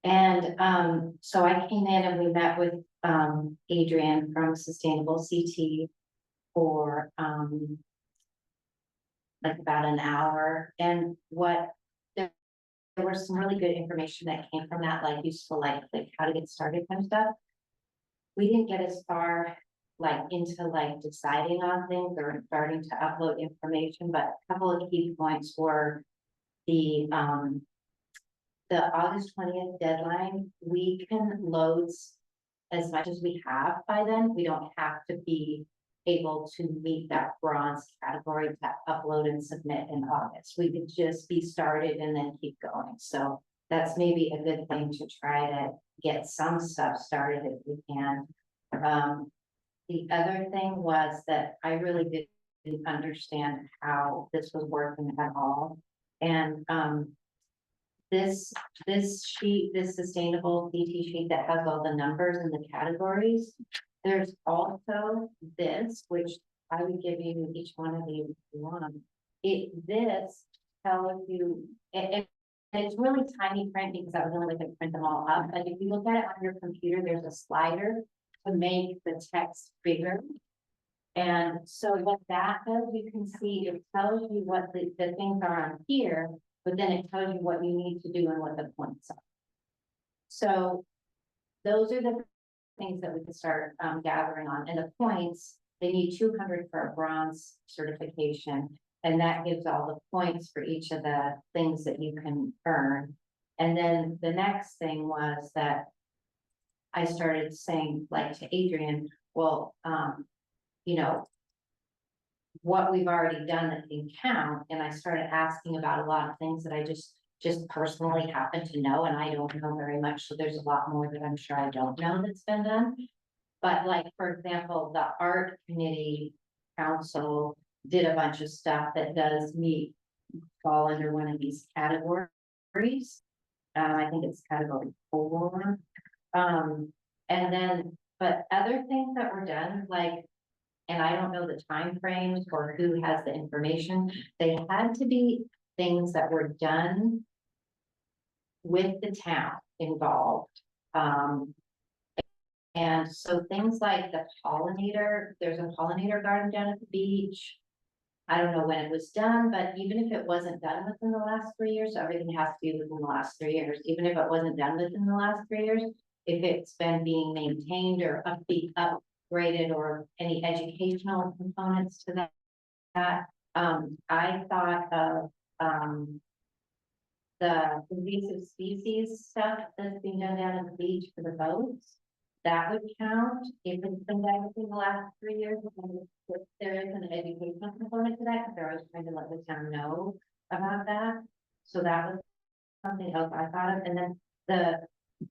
And so I came in and we met with Adrian from Sustainable CT for like about an hour. And what there was some really good information that came from that, like useful, like how to get started kind of stuff. We didn't get as far like into like deciding on things or starting to upload information, but a couple of key points were the August 20th deadline. We can load as much as we have by then. We don't have to be able to meet that bronze category to upload and submit in August. We could just be started and then keep going. So that's maybe a good thing to try to get some stuff started if we can. The other thing was that I really didn't understand how this was working at all. And this sheet, this sustainable PT sheet that has all the numbers and the categories, there's also this, which I would give you each one of you if you want. This tells you, and it's really tiny print because I was only going to print them all up. But if you look at it on your computer, there's a slider to make the text bigger. And so what that does, you can see, it tells you what the things are on here, but then it tells you what you need to do and what the points are. So those are the things that we can start gathering on. And the points, they need 200 for a bronze certification. And that gives all the points for each of the things that you can earn. And then the next thing was that I started saying, like, to Adrian, well, you know, what we've already done that can count. And I started asking about a lot of things that I just personally happen to know, and I don't know very much. So there's a lot more that I'm sure I don't know that's been done. But like, for example, the art committee council did a bunch of stuff that does fall under one of these categories. I think it's category 4. And then, but other things that were done, like, and I don't know the time frames or who has the information, they had to be things that were done with the town involved. And so things like the pollinator, there's a pollinator garden down at the beach. I don't know when it was done, but even if it wasn't done within the last 3 years, so everything has to be within the last 3 years, even if it wasn't done within the last 3 years, if it's been being maintained or upgraded or any educational components to that, I thought of the invasive species stuff that's being done down at the beach for the boats. That would count if it's been done within the last 3 years. If there is an educational component to that, because they're always trying to let the town know about that. So that was something else I thought of. And then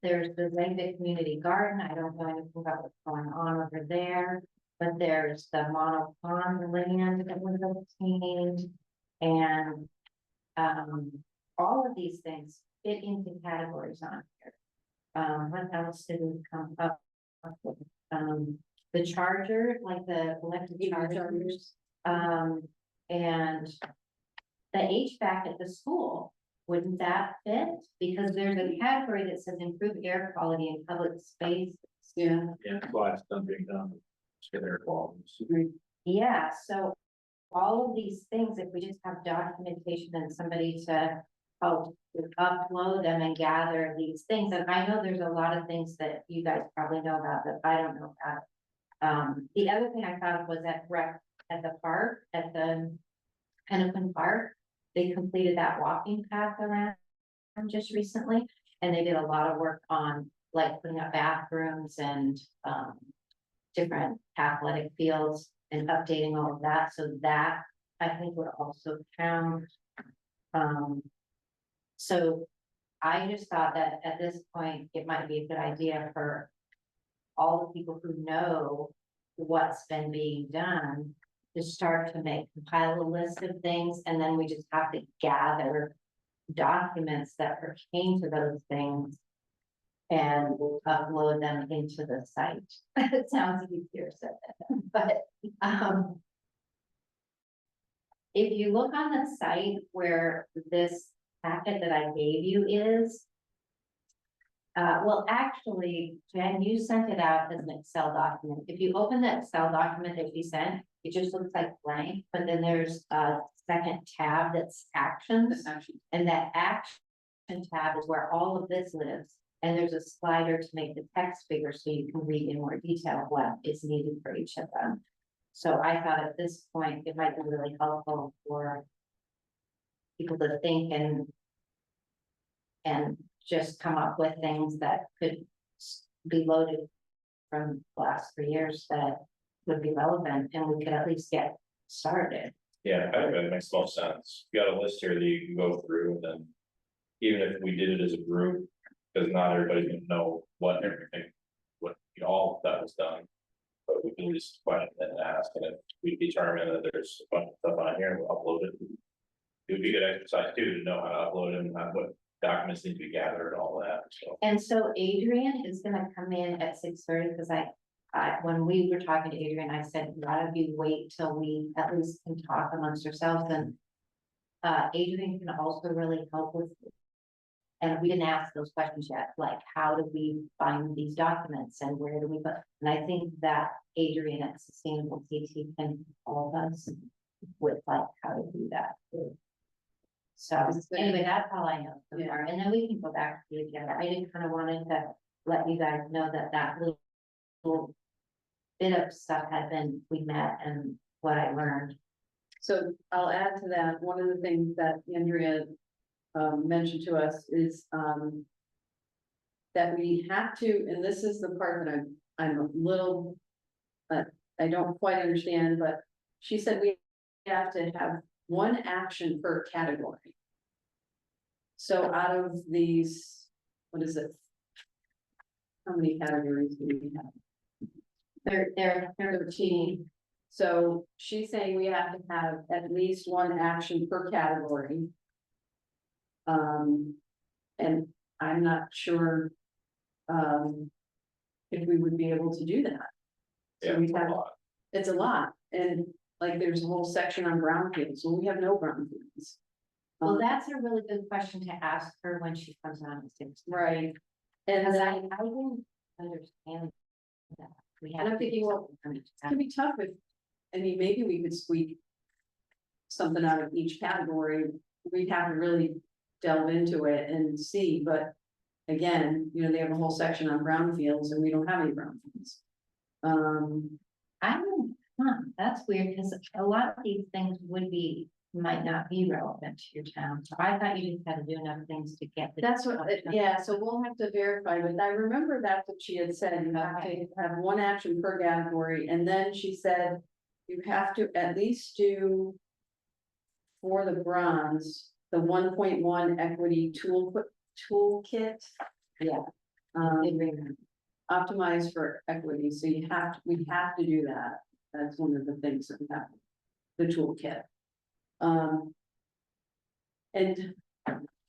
there's the Zanga Community Garden. I don't know anything about what's going on over there, but there's the Mono Pond land that was obtained, and all of these things fit into categories on here. What else did we come up with? The charger, like the electric chargers, and the HVAC at the school. Wouldn't that fit? Because there's a category that says improve air quality in public space. Yeah, well, it's done being done. Air quality. Yeah, so all of these things, if we just have documentation and somebody to help upload them and gather these things, and I know there's a lot of things that you guys probably know about that I don't know about. The other thing I thought was at the park, at the Hennepin Park, they completed that walking path around just recently, and they did a lot of work on like putting up bathrooms and different athletic fields and updating all of that. So that I think would also count. So I just thought that at this point, it might be a good idea for all the people who know what's been being done to start to compile a list of things, and then we just have to gather documents that pertain to those things and we'll upload them into the site. It sounds easier said than done, but if you look on the site where this packet that I gave you is, Well, actually, Jen, you sent it out as an Excel document. If you open the Excel document that you sent, it just looks like blank, but then there's a second tab that's actions. And that action tab is where all of this lives. And there's a slider to make the text bigger so you can read in more detail what is needed for each of them. So I thought at this point, it might be really helpful for people to think and just come up with things that could be loaded from the last 3 years that would be relevant, and we could at least get started. Yeah, I think that makes most sense. You got a list here that you can go through, and then even if we did it as a group, because not everybody's gonna know what everything, all of that was done. But we can just question and ask, and if we determine that there's a bunch of stuff on here, we'll upload it. It would be good exercise too, to know how to upload it and what documents need to be gathered and all that, so. And so Adrian is gonna come in at 6:30, because when we were talking to Adrian, I said, why don't you wait till we at least can talk amongst ourselves, and Adrian can also really help with. And we didn't ask those questions yet, like how do we find these documents and where do we put, and I think that Adrian at Sustainable CT can help us with like how to do that. So anyway, that's all I know so far, and then we can go back to the agenda. I just kind of wanted to let you guys know that little bit of stuff we met and what I learned. So I'll add to that, one of the things that Andrea mentioned to us is that we have to, and this is the part that I'm a little, I don't quite understand, but she said we have to have one action per category. So out of these, what is it? How many categories do we have? There are 13. So she's saying we have to have at least one action per category. And I'm not sure, if we would be able to do that. So Yeah, we it's a have, lot. it's a lot, and like there's a whole section on brownfields, well, we have no brownfields. Well, that's a really good question to ask her when she comes on at 6. Right, and Because then I didn't understand that. We have And I'm to thinking, do well, something it's gonna be tough if, I mean, maybe we could squeak something out of each category, we'd have to really delve into it and see, but again, you know, they have a whole section on brownfields and we don't have any brownfields. That's weird, because a lot of these things might not be relevant to your town, so I thought you just had to do enough things to get. That's what, yeah, so we'll have to verify, but I remember that's what she had said, you have to have one action per category, and then she said. You have to at least do. For the bronze, the 1.1 equity toolkit. Yeah. Optimize for equity, so we have to do that, that's one of the things that we have, the toolkit. And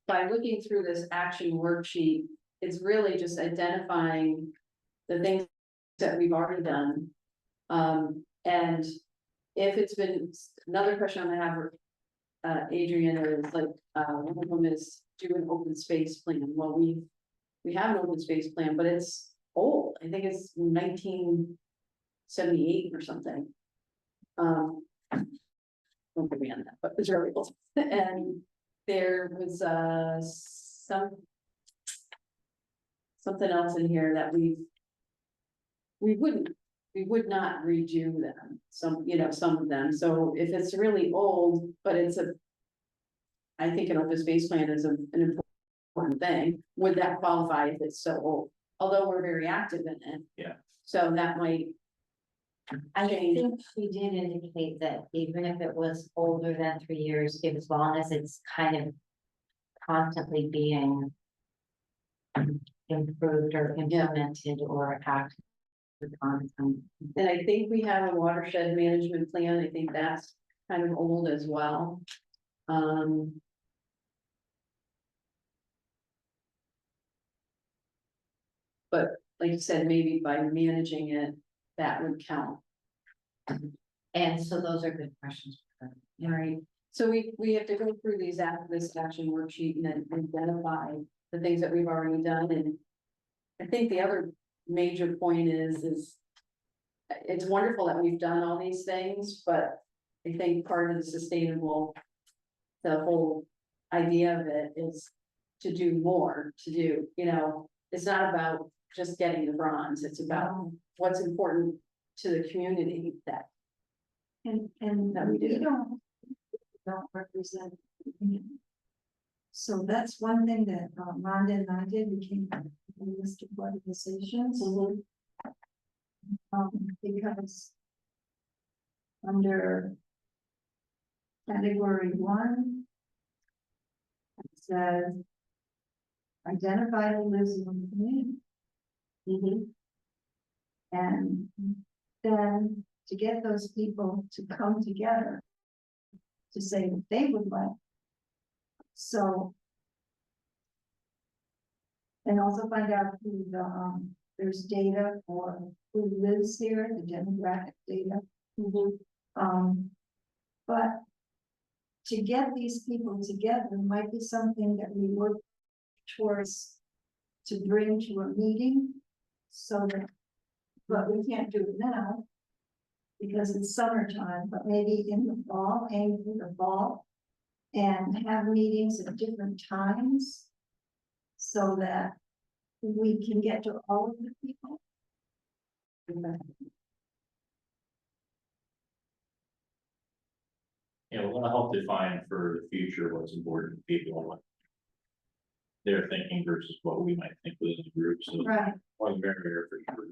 by looking through this action worksheet, it's really just identifying the things that we've already done. And if it's been, another question I have, Adrian, is like, one of them is do an open space plan. Well, we have an open space plan, but it's old. I think it's 1978 or something. Don't get me on that, but it's really old. And there was something else in here that we would not redo them, some of them. So if it's really old, but I think an open space plan is an important thing, would that qualify if it's so old? Although we're very active in it. Yeah. So that might. I think she did indicate that even if it was older than 3 years, as long as it's kind of constantly being improved or implemented or acted upon. And I think we have a watershed management plan. I think that's kind of old as well. But like you said, maybe by managing it, that would count. And so those are good questions for her. All right, so we have to go through this action worksheet and then identify the things that we've already done, and I think the other major point is. It's wonderful that we've done all these things, but I think part of the sustainable. The whole idea of it is to do more, to do, it's not about just getting the bronze, it's about what's important to the community that. And That we do. don't represent. the community. So that's one thing that Rhonda and I did, we came up with a list of organizations. Because under category 1, it says identify who lives in the community. And then to get those people to come together to say what they would like. So. And also find out who there's data for who lives here, the demographic data. But to get these people together might be something that we work towards to bring to a meeting. So that, but we can't do it now because it's summertime, but maybe in the fall, aim for the fall. And have meetings at different times so that we can get to all of the people. We're gonna help define for the future what's important to people and what. They're thinking versus what we might think within the group, so Right. one barrier for sure.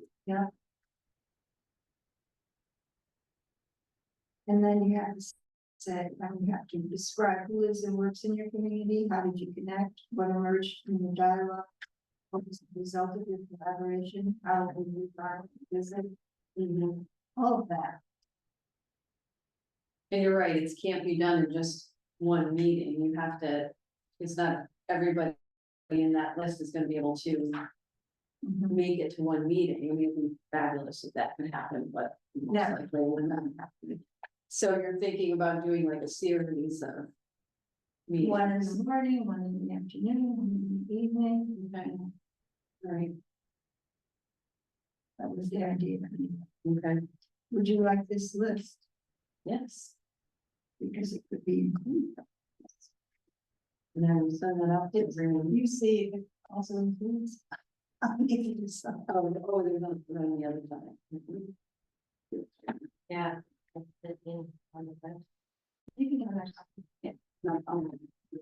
And then you have to say, you have to describe who lives and works in your community, how did you connect, what emerged from your dialogue? What was the result of your collaboration, how did you find visit, all of that. And you're right, it can't be done in just one meeting, you have to, it's not everybody in that list is gonna be able to make it to one meeting. It would be fabulous if that could happen, but most Yeah. likely it would not happen. So you're thinking about doing like a series of meetings? One in the morning, one in the afternoon, one in the evening. Okay. Right, That was the idea. okay, Would you like this list? yes, Because it could be included. and then we'll send that out to everyone. You see, it also includes. I'll give you some. Oh, they're not on the other side. Yeah. that's the thing on the web. You can have that. Not on the,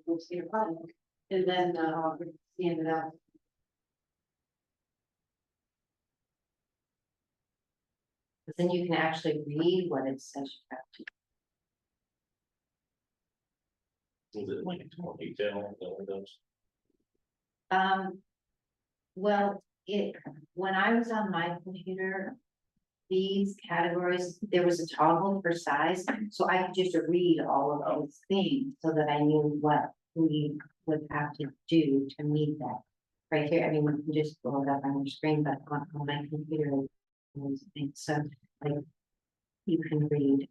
we'll see your problem, and then, stand it out. But then you can actually read what it says you have to. Was it linked to more detail than those? Well, when I was on my computer, these categories, there was a toggle for size, so I could just read all of those things so that I knew what we would have to do to meet that criteria. I mean, you can just blow it up on your screen, but on my computer, those things, so like you can read,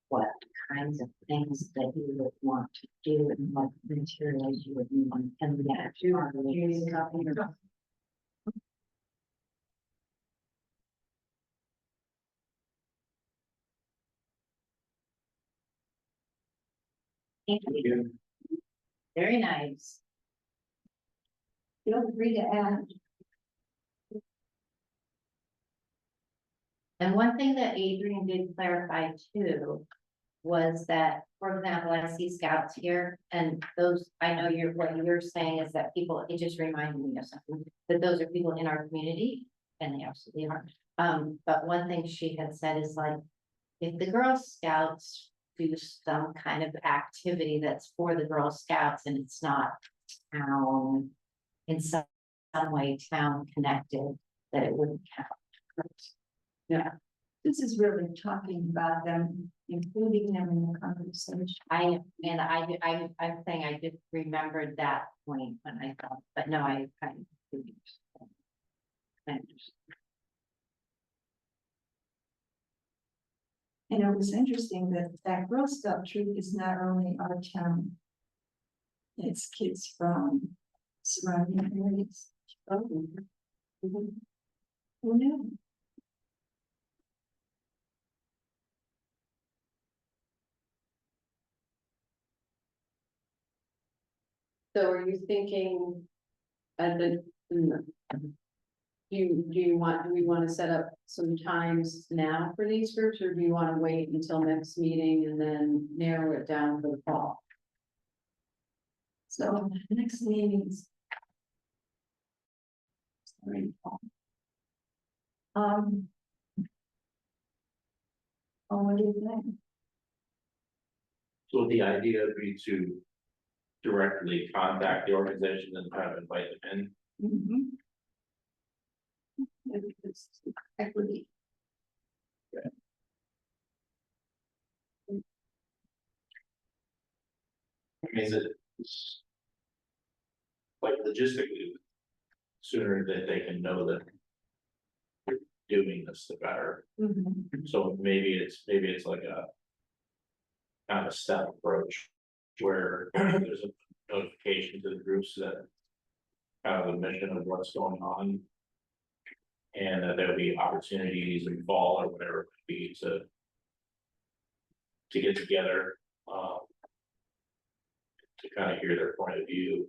what kinds of things that you would want to do and what materials you would want, and yeah. Thank you. Very nice. Feel free to add. And one thing that Adrian did clarify too, was that, for example, I see scouts here, and those, I know what you're saying is that people, it just reminded me of something, that those are people in our community, and they absolutely are. But one thing she had said is like, if the Girl Scouts do some kind of activity that's for the Girl Scouts and it's not town, in some way town connected, that it wouldn't count. Yeah, This is really talking about them, including them in the conversation. I'm saying I just remembered that point when I thought, but no, I kind of. And it was interesting that Girl Scout troop is not only our town it's kids from surrounding areas. Oh. Mhm. Who knew? So are you thinking at the, do we want to set up some times now for these groups, or do you want to wait until next meeting and then narrow it down for the fall? So next meetings. Sorry. Um. Oh, what do you think? So the idea would be to directly contact the organization and kind of invite them in. Mhm. It's equity. I mean, is it? Like logistically, sooner that they can know that. You're doing this, the better. Mhm. So maybe it's like a. Kind of a step approach, where there's a notification to the groups that. Kind of the mission of what's going on. And that there'll be opportunities in fall or whatever it could be to. To get together, to kind of hear their point of view.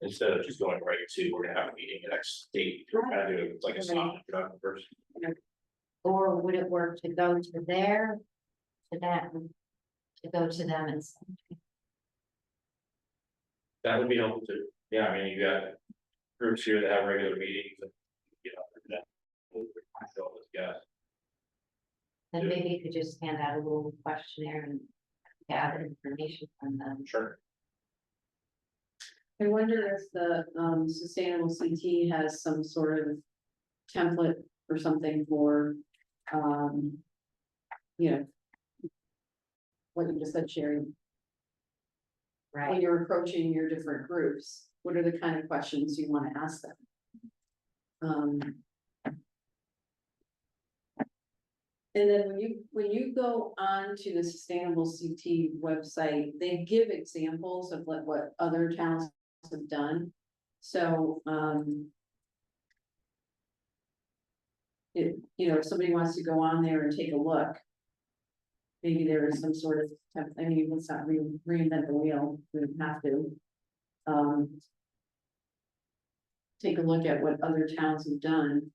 Instead of just going right to, we're gonna have a meeting at X date, we're kind of doing, it's like a soft introduction first. Or would it work to go to there, to them, to go to them and say, That would be helpful too. Yeah, I mean, you got groups here that have regular meetings and, you know, that. Show this guy. then maybe you could just hand out a little questionnaire and gather information from them. Sure. I wonder if the sustainable CT has some sort of template or something for, you know. What you just said, Sherry, when Right, you're approaching your different groups, what are the kind of questions you want to ask them? And then when you go on to the Sustainable CT website, they give examples of what other towns have done. So, if somebody wants to go on there and take a look. Maybe there is some sort of, I mean, let's not reinvent the wheel, we don't have to. Take a look at what other towns have done.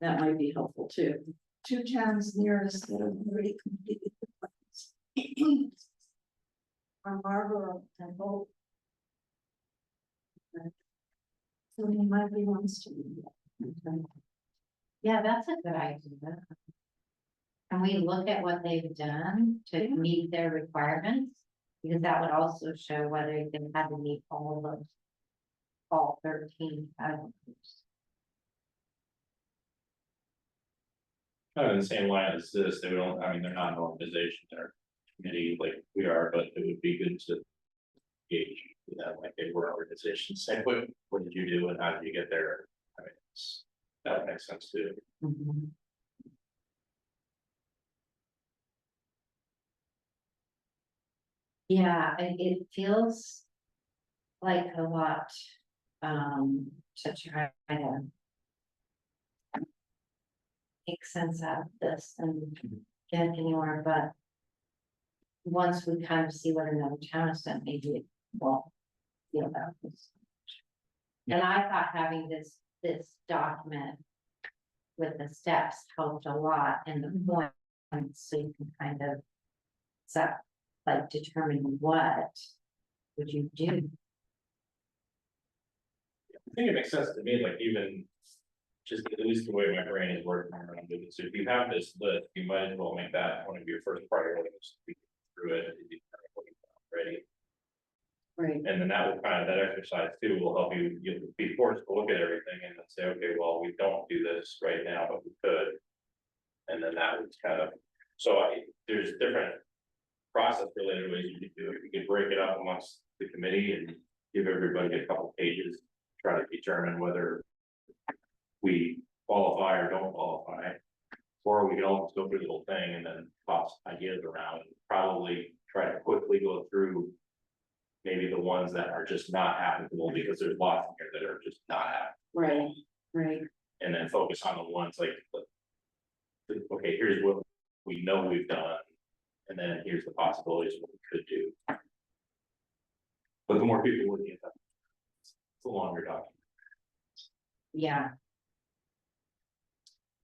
That might be helpful too. 2 towns near us that have already completed the plans. Are Marlboro and Hope. So he might be wants to. do that. yeah, that's a good idea. Can we look at what they've done to meet their requirements? Because that would also show whether they had to meet all of those. All 13 categories. Kind of in the same line as this, they don't, I mean, they're not an organization, they're a committee like we are, but it would be good to. Gauge that like they were organizations, say, what did you do and how did you get there? I mean, that makes sense too. Mhm. Yeah, it feels like a lot, to try to make sense out of this and get anywhere, but once we kind of see what another town has done, maybe it won't feel about this. And I thought having this document with the steps helped a lot in the points, so you can kind of set, like, determine what would you do. I think it makes sense to me, like even. Just at least the way my brain is working around it, so if you have this list, you might as well make that one of your first priorities. Through it, ready. Right. And then that will kind of, that exercise too will help you, you'll be forced to look at everything and then say, okay, well, we don't do this right now, but we could. And then that was kind of, so there's different process related ways you could do it. You could break it up amongst the committee and give everybody a couple pages, try to determine whether we qualify or don't qualify. Or we could all just go through the whole thing and then toss ideas around, probably try to quickly go through. Maybe the ones that are just not applicable, because there's lots in here that are just not applicable. right, And then focus on the ones like. Okay, here's what we know we've done, and then here's the possibilities of what we could do. But the more people looking at that. It's a longer document. Yeah,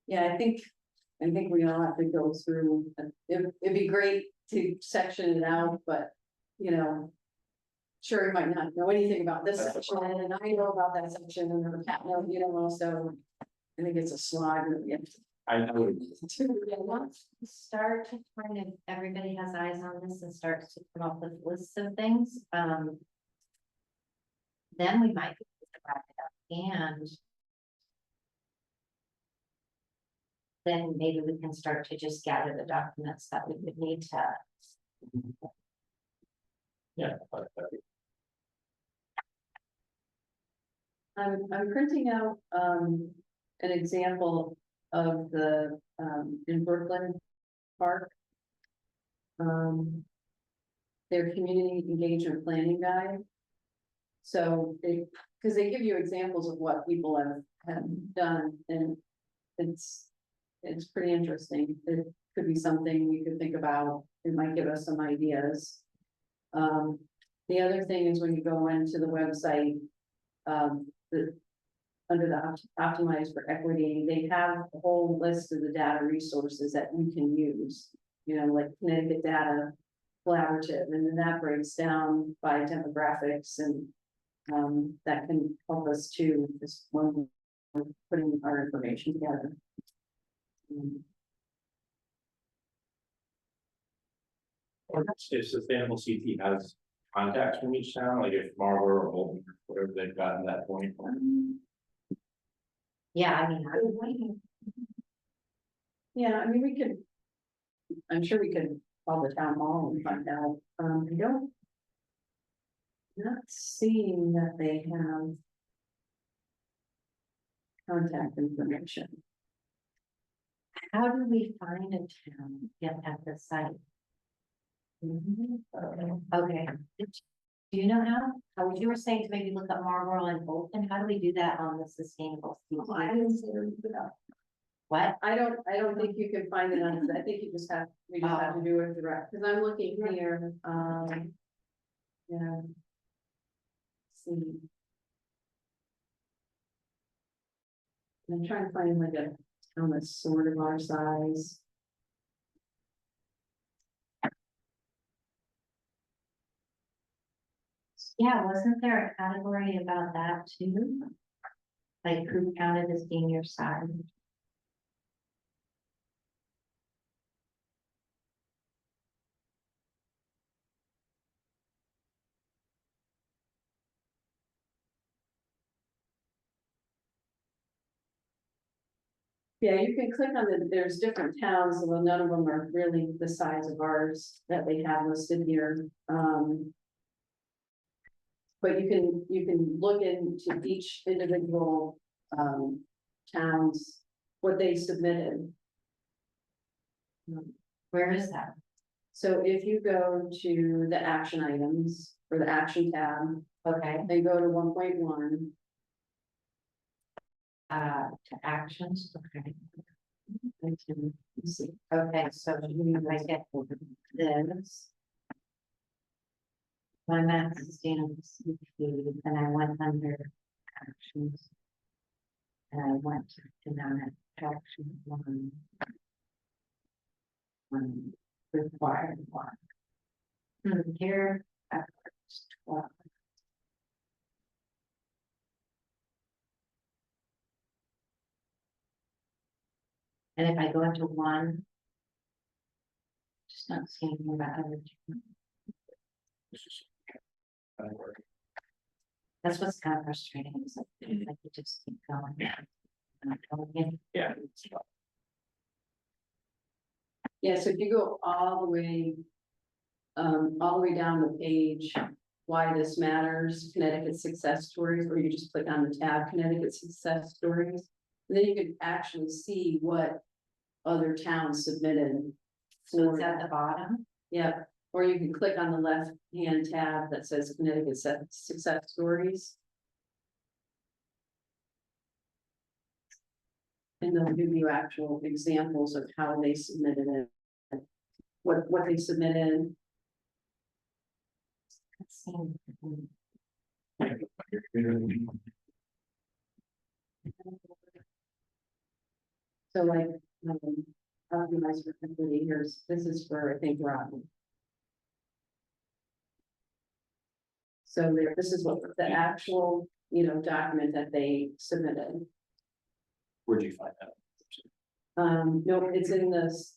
yeah, I think we all have to go through, it'd be great to section it out, but, you know. Sure, you might not know anything about this section, and I know about that section, and the cat, no, you know, so. I think it's a slide, and we have to. I would, once we start to kind of, everybody has eyes on this and starts to come up with lists of things, then we might be able to wrap it up, and then maybe we can start to just gather the documents that we would need to. yeah. I'm printing out, an example of the, in Brooklyn Park. Their community engagement planning guide. So because they give you examples of what people have done, and it's pretty interesting. It could be something we could think about. It might give us some ideas. The other thing is when you go into the website, under the optimize for equity, they have a whole list of the data resources that we can use. You know, like Connecticut Data Collaborative, and then that breaks down by demographics, and that can help us too, just when we're putting our information together. Or if Sustainable CT has contacts from each town, like if Marlboro or Bolton, or whatever they've gotten that point. Yeah, I mean, Yeah, I mean, we could. I'm sure we could call the town hall and find out, I don't. Not seeing that they have. Contact information. how do we find a town get at the site? Okay, do you know how you were saying to maybe look up Marlboro and Bolton, how do we do that on the sustainable? I didn't say we put up. What? I don't think you can find it on, I think we just have to do it direct, because I'm looking here, yeah. See. I'm trying to find like a town that's sort of our size. Yeah, wasn't there a category about that too? Like who counted as being your size? Yeah, you can click on there's different towns, although none of them are really the size of ours that they have listed here. But you can look into each individual, towns, what they submitted. Where is that? So if you go to the action items, or the action tab, Okay, and go to 1.1. to actions, okay. I can see. Okay, so you might get this. When that's sustainable CP, then I went under actions. And I went to down at action one. Required one. Here, efforts 12. And if I go into one. Just not seeing anything about other. That's what's kind of frustrating, is like, I could just keep going. Not going in. Yeah. Yeah, so if you go all the way down the page, why this matters, Connecticut success stories, or you just click on the tab Connecticut success stories. And then you can actually see what other towns submitted. So it's at the bottom. Yeah, or you can click on the left-hand tab that says Connecticut Success Stories. And they'll give you actual examples of how they submitted it. What they submitted. Let's see. So like, optimize for equity, this is for, I think, Rotten. So there, this is what the actual, document that they submitted. Where'd you find that? No, it's in this,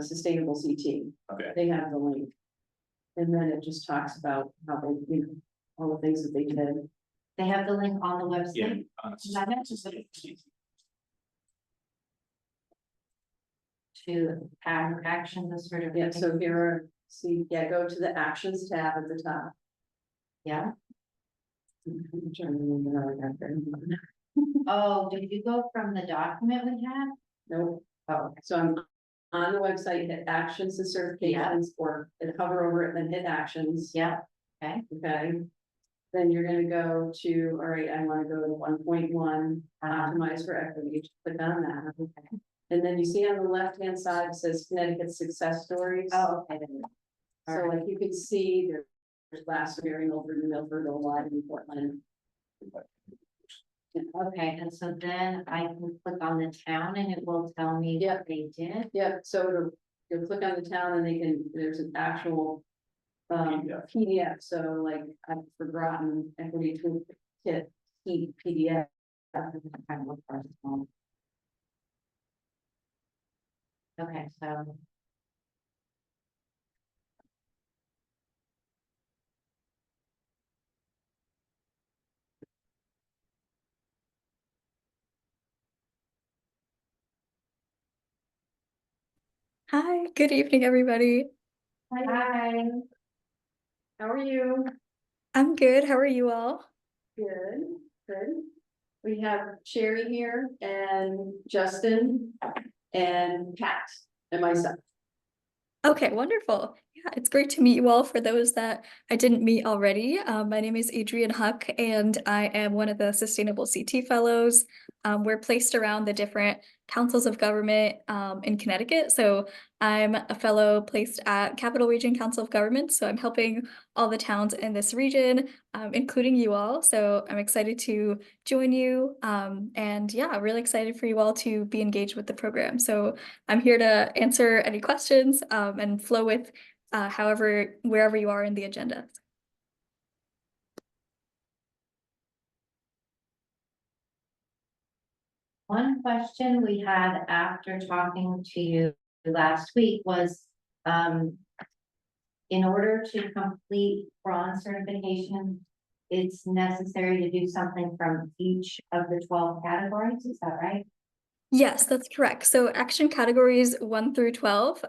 Sustainable CT. Okay. They have the link. And then it just talks about how they, all the things that they did. They have the link on the Yeah. website. To add action, the sort of. Yeah, so here are, see, go to the actions tab at the top. Yeah. I'm trying to remember how I got there. Oh, did you go from the document we had? Nope. Oh, So I'm on the website, hit actions and certifications, or hover over it, then hit actions. yeah, Okay. Then you're gonna go to, all right, I wanna go to 1.1, optimize for equity, just click on that. okay. And then you see on the left-hand side, it says Connecticut Success Stories. Oh, okay. then. So like you can see there's Glastonbury, Milford, Milford, Old and Portland. Okay, and so then I can click on the town and it will tell me what they did. Yeah, so you'll click on the town and there's an actual PDF, so like I've forgotten equity toolkit PDF. Okay, so. Hi, good evening, everybody. Hi. How are you? I'm good. How are you all? Good. We have Sherry here and Justin and Pat and myself. Okay, wonderful. Yeah, it's great to meet you all. For those that I didn't meet already, my name is Adrienne Huck, and I am one of the Sustainable CT Fellows. We're placed around the different councils of government in Connecticut. So I'm a fellow placed at Capital Region Council of Government. So I'm helping all the towns in this region, including you all. So I'm excited to join you. And yeah, really excited for you all to be engaged with the program. So I'm here to answer any questions and flow with wherever you are in the agenda. One question we had after talking to you last week was, in order to complete bronze certification, it's necessary to do something from each of the 12 categories, is that right? Yes, that's correct. So action categories 1 through 12,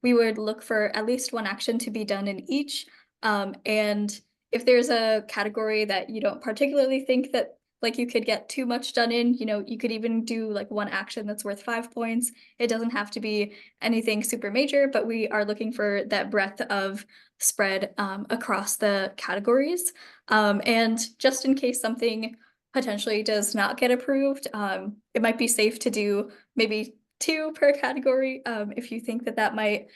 we would look for at least one action to be done in each. And if there's a category that you don't particularly think that like you could get too much done in, you could even do like one action that's worth 5 points. It doesn't have to be anything super major, but we are looking for that breadth of spread across the categories. And just in case something potentially does not get approved, it might be safe to do maybe 2 per category if you think that might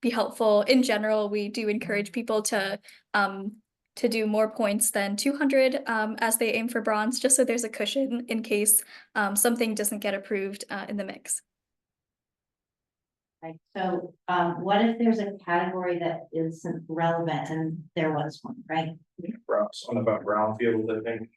be helpful. In general, we do encourage people to do more points than 200 as they aim for bronze, just so there's a cushion in case something doesn't get approved in the mix. Right, so what if there's a category that isn't relevant, and there was one, right? Something about brownfield, I think.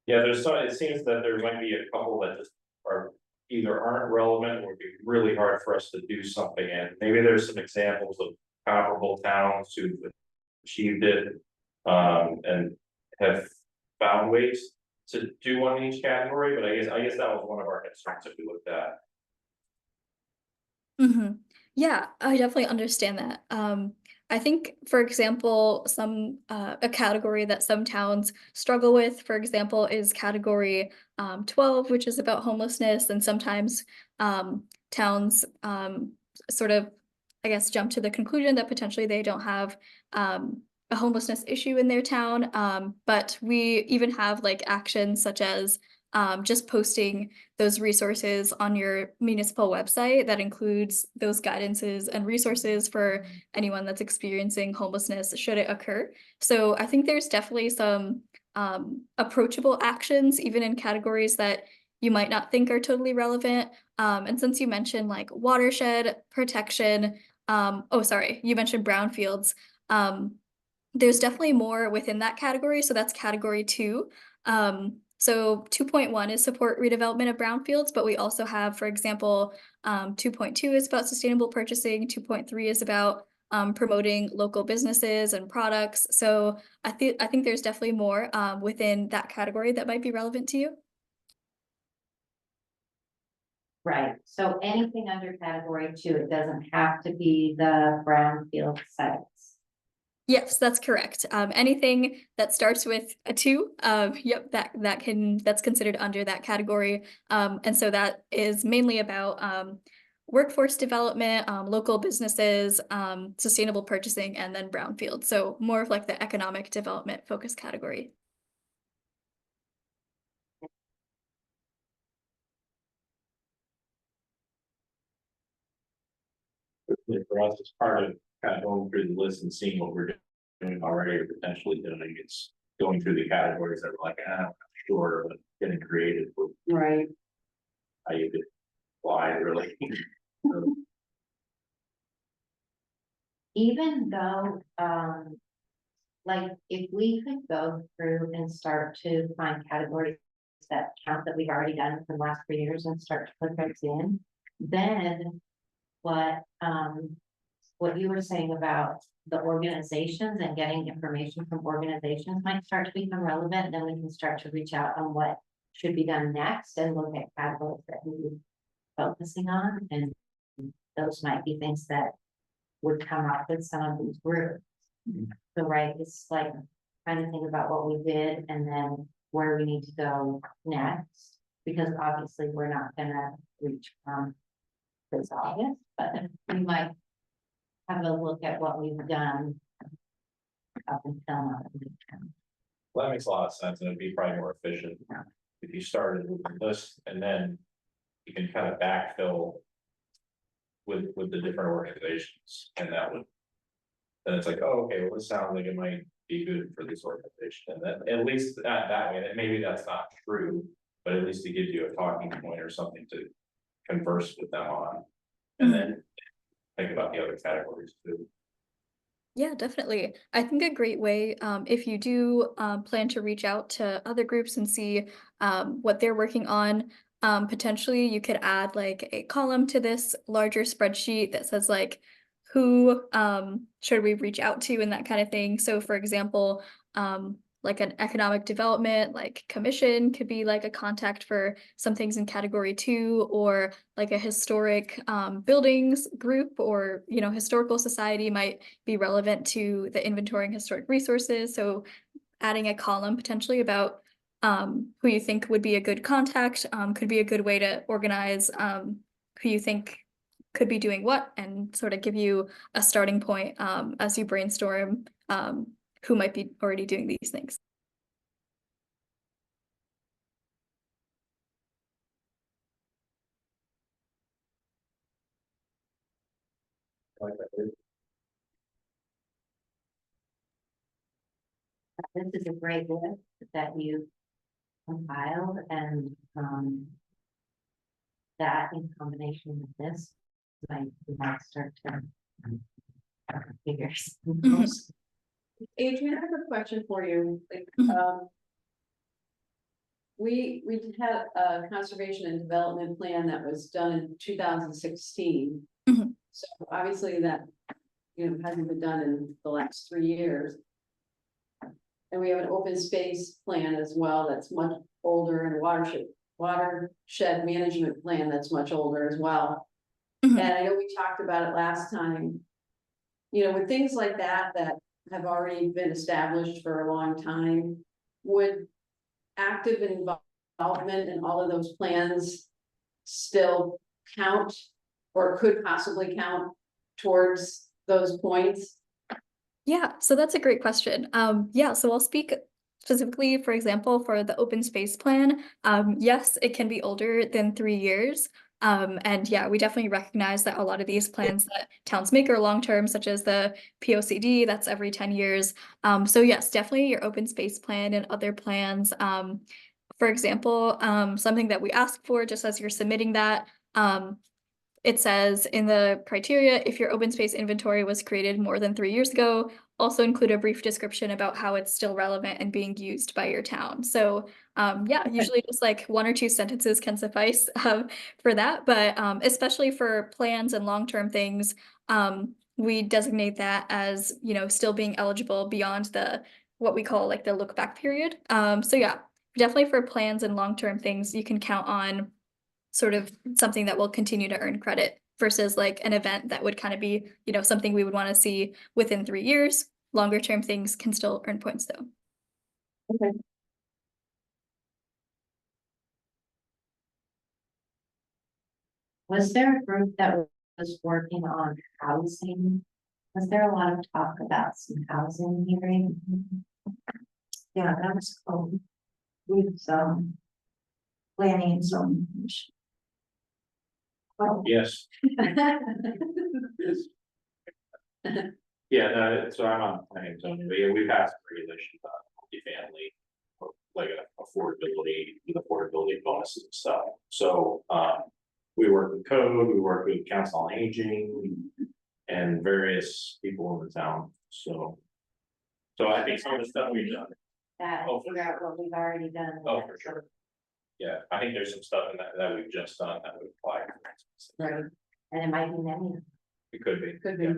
Yeah, it seems that there might be a couple that just are either aren't relevant or would be really hard for us to do something in. Maybe there's some examples of comparable towns who've achieved it. And have found ways to do one in each category, but I guess that was one of our concerns if we looked at. Yeah, I definitely understand that. I think, for example, a category that some towns struggle with, for example, is category 12, which is about homelessness, and sometimes towns sort of, I guess, jump to the conclusion that potentially they don't have a homelessness issue in their town. But we even have like actions such as just posting those resources on your municipal website that includes those guidances and resources for anyone that's experiencing homelessness should it occur. So I think there's definitely some approachable actions, even in categories that you might not think are totally relevant. And since you mentioned like watershed protection, oh, sorry, you mentioned brownfields. There's definitely more within that category. So that's category 2. So 2.1 is support redevelopment of brownfields, but we also have, for example, 2.2 is about sustainable purchasing, 2.3 is about promoting local businesses and products. So I think there's definitely more within that category that might be relevant to you. Right, so anything under category 2, it doesn't have to be the brownfield sites. Yes, that's correct. Anything that starts with a 2, yep, that's considered under that category. And so that is mainly about workforce development, local businesses, sustainable purchasing, and then brownfield. So more of like the economic development focus category. For us, it's part of kind of going through the list and seeing what we're doing already or potentially doing. It's going through the categories that we're like, I'm not sure, but getting creative with Right. how you could apply really. Even though, like, if we could go through and start to find categories that count that we've already done for the last 3 years and start to put those in, then what you were saying about the organizations and getting information from organizations might start to become relevant, then we can start to reach out on what should be done next and look at categories that we're focusing on, and those might be things that would come up with some of these groups. So, right, it's like kind of think about what we did and then where we need to go next, because obviously we're not gonna reach this August, but we might have a look at what we've done up until now. Well, that makes a lot of sense, and it'd be probably more efficient if you started with the list and then you can kind of backfill with the different organizations, and that would, then it's like, oh, okay, well, this sounds like it might be good for this organization, and then at least that way, and maybe that's not true, but at least it gives you a talking point or something to converse with them on, and then think about the other categories too. Yeah, definitely. I think a great way, if you do plan to reach out to other groups and see what they're working on, potentially you could add like a column to this larger spreadsheet that says like who should we reach out to and that kind of thing. So for example, like an economic development like commission could be like a contact for some things in category 2, or like a historic buildings group, or historical society might be relevant to the inventorying historic resources. So adding a column potentially about who you think would be a good contact could be a good way to organize who you think could be doing what, and sort of give you a starting point as you brainstorm who might be already doing these things. This is a great list that you compiled, and that in combination with this, like we might start to figures. Adrian, I have a question for you. Like, we had a conservation and development plan that was done in 2016. Mhm. So obviously that, hasn't been done in the last 3 years. And we have an open space plan as well that's much older, and watershed management plan that's much older as well. Mhm. And I know we talked about it last time. you know, with things like that have already been established for a long time, would active involvement in all of those plans still count or could possibly count towards those points? Yeah, so that's a great question. Yeah, so I'll speak specifically, for example, for the open space plan. Yes, it can be older than 3 years. And yeah, we definitely recognize that a lot of these plans that towns make are long-term, such as the POCD, that's every 10 years. So yes, definitely your open space plan and other plans. For example, something that we ask for just as you're submitting that, it says in the criteria, if your open space inventory was created more than 3 years ago, also include a brief description about how it's still relevant and being used by your town. So yeah, usually just like 1 or 2 sentences can suffice for that. But especially for plans and long-term things, we designate that as, you know, still being eligible beyond the what we call like the look back period. So yeah, definitely for plans and long-term things, you can count on sort of something that will continue to earn credit versus like an event that would kind of be, you know, something we would want to see within 3 years. Longer term things can still earn points though. Was there a group that was working on housing? Was there a lot of talk about some housing hearing? Yeah, that was cool. With planning and zoning commission. Well, Yes, yeah, no, so I'm on planning, so yeah, we've had some regulations on multifamily. Like affordability, with affordability bonuses and stuff, so, we work with code, we work with council on aging. And various people in the town, so. So I think some of the stuff we've done, That, Oh, for figure out what we've already done. oh, for sure. Yeah, I think there's some stuff in that we've just done that would apply. Right, And it might be many. It could be. could be.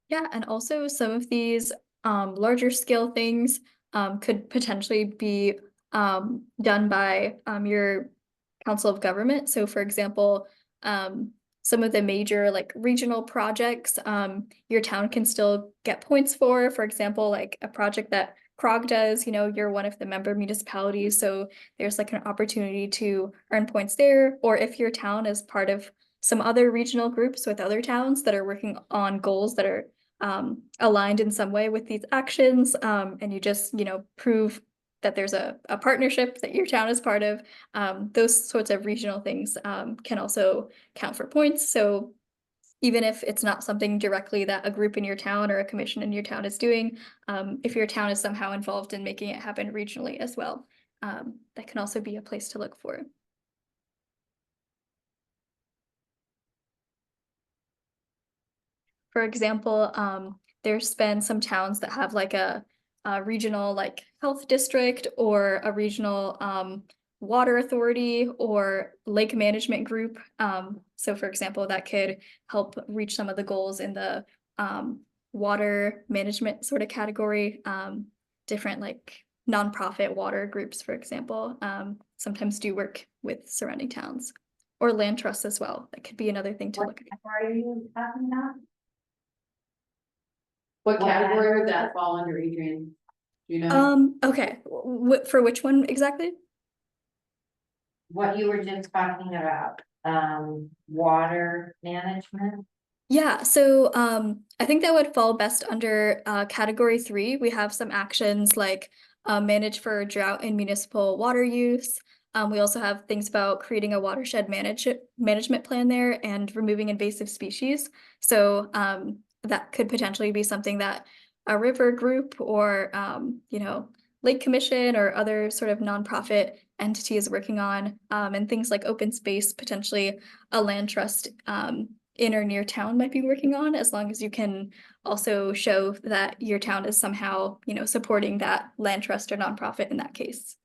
Yeah, and also some of these larger scale things could potentially be done by your council of government. So for example, some of the major like regional projects your town can still get points for example, like a project that CROG does, you know, you're one of the member municipalities, so there's like an opportunity to earn points there. Or if your town is part of some other regional groups with other towns that are working on goals that are aligned in some way with these actions, and you just, you know, prove that there's a partnership that your town is part of, those sorts of regional things can also count for points. So even if it's not something directly that a group in your town or a commission in your town is doing, if your town is somehow involved in making it happen regionally as well, that can also be a place to look for. For example, there's been some towns that have like a regional like health district or a regional water authority or lake management group. So for example, that could help reach some of the goals in the water management sort of category. Different like nonprofit water groups, for example, sometimes do work with surrounding towns or land trusts as well. That could be another thing to What look at. are you talking about? What What category would category? that fall under, Adrian? Do you know? Okay, for which one exactly? What you were just talking about, water management? Yeah, so I think that would fall best under category 3. We have some actions like manage for drought and municipal water use. We also have things about creating a watershed management plan there and removing invasive species. So that could potentially be something that a river group or you know, Lake Commission or other sort of nonprofit entity is working on, and things like open space, potentially a land trust in or near town might be working on, as long as you can also show that your town is somehow, you know, supporting that land trust or nonprofit in that case.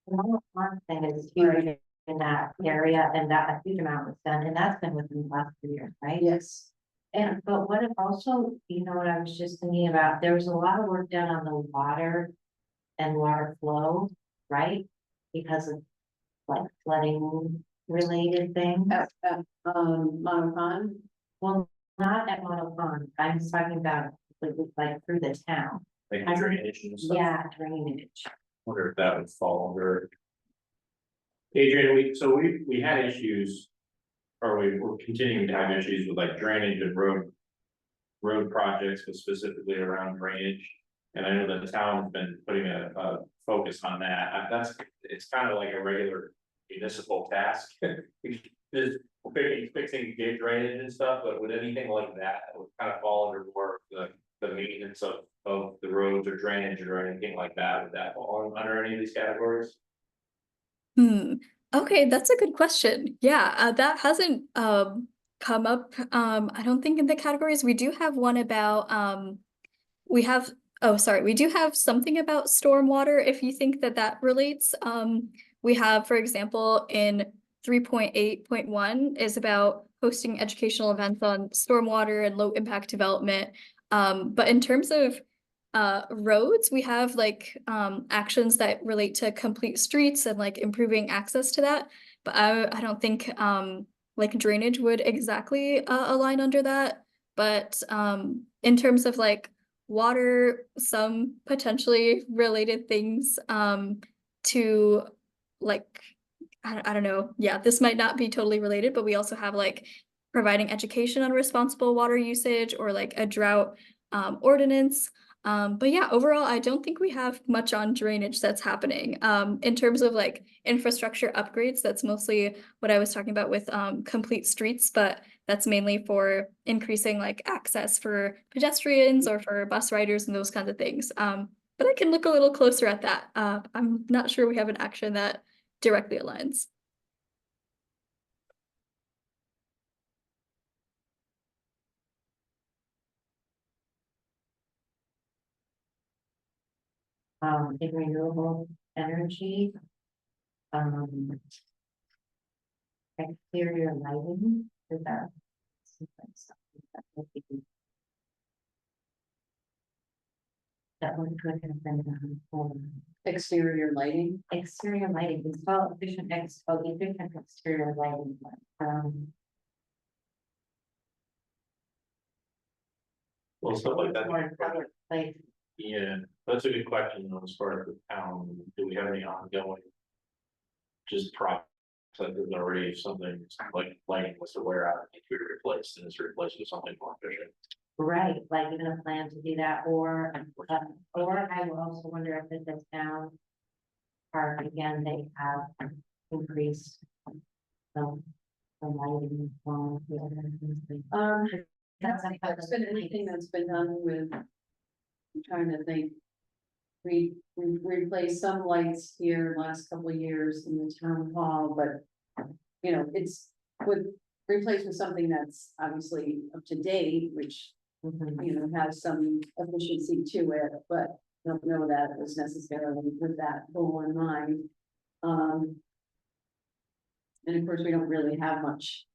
One thing is huge in that area, and that a huge amount was done, and that's been within the last 2 years, right? Yes. And, but what it also, you know, what I was just thinking about, there was a lot of work done on the water and water flow. right? Because of like flooding related things. Monopond, Well, not at Mono Pond, I'm just talking about like through the town. Like I- drainage and stuff. Yeah, drainage. Wonder if that would fall under. Adrian, we had issues. Or we were continuing to have issues with like drainage and road projects, but specifically around drainage. And I know that the town's been putting a focus on that. It's kind of like a regular municipal task. There's fixing gate drainage and stuff, but would anything like that would kind of fall under more of the maintenance of the roads or drainage or anything like that? Would that fall under any of these categories? Okay, that's a good question. Yeah, that hasn't come up. I don't think in the categories. We do have one about we have we do have something about stormwater if you think that that relates. We have, for example, in 3.8.1 is about hosting educational events on stormwater and low impact development. But in terms of roads, we have like actions that relate to complete streets and like improving access to that. But I don't think like drainage would exactly align under that. But in terms of like water, some potentially related things to like I don't know. Yeah, this might not be totally related, but we also have like providing education on responsible water usage or like a drought ordinance. But yeah, overall, I don't think we have much on drainage that's happening. In terms of like infrastructure upgrades, that's mostly what I was talking about with complete streets, but that's mainly for increasing like access for pedestrians or for bus riders and those kinds of things. But I can look a little closer at that. I'm not sure we have an action that directly aligns. In renewable energy. Exterior lighting, is that? That one could have been done for exterior lighting. exterior lighting, install efficient exterior lighting. Well, stuff like that. More in public places. Yeah, that's a good question, though, as far as the town, do we have any ongoing? Just projects, like there's already something like lighting was to wear out, and to be replaced, and it's replaced with something more efficient. Right, like you're gonna plan to do that, or I will also wonder if it's a town. Park, again, they have increased. The lighting. That's been anything that's been done with. I'm trying to think. We replaced some lights here last couple of years in the town hall, but. You know, it's with replaced with something that's obviously up to date, which, you know, has some efficiency to it, but. Don't know that it was necessarily with that goal in mind. And of course, we don't really have much.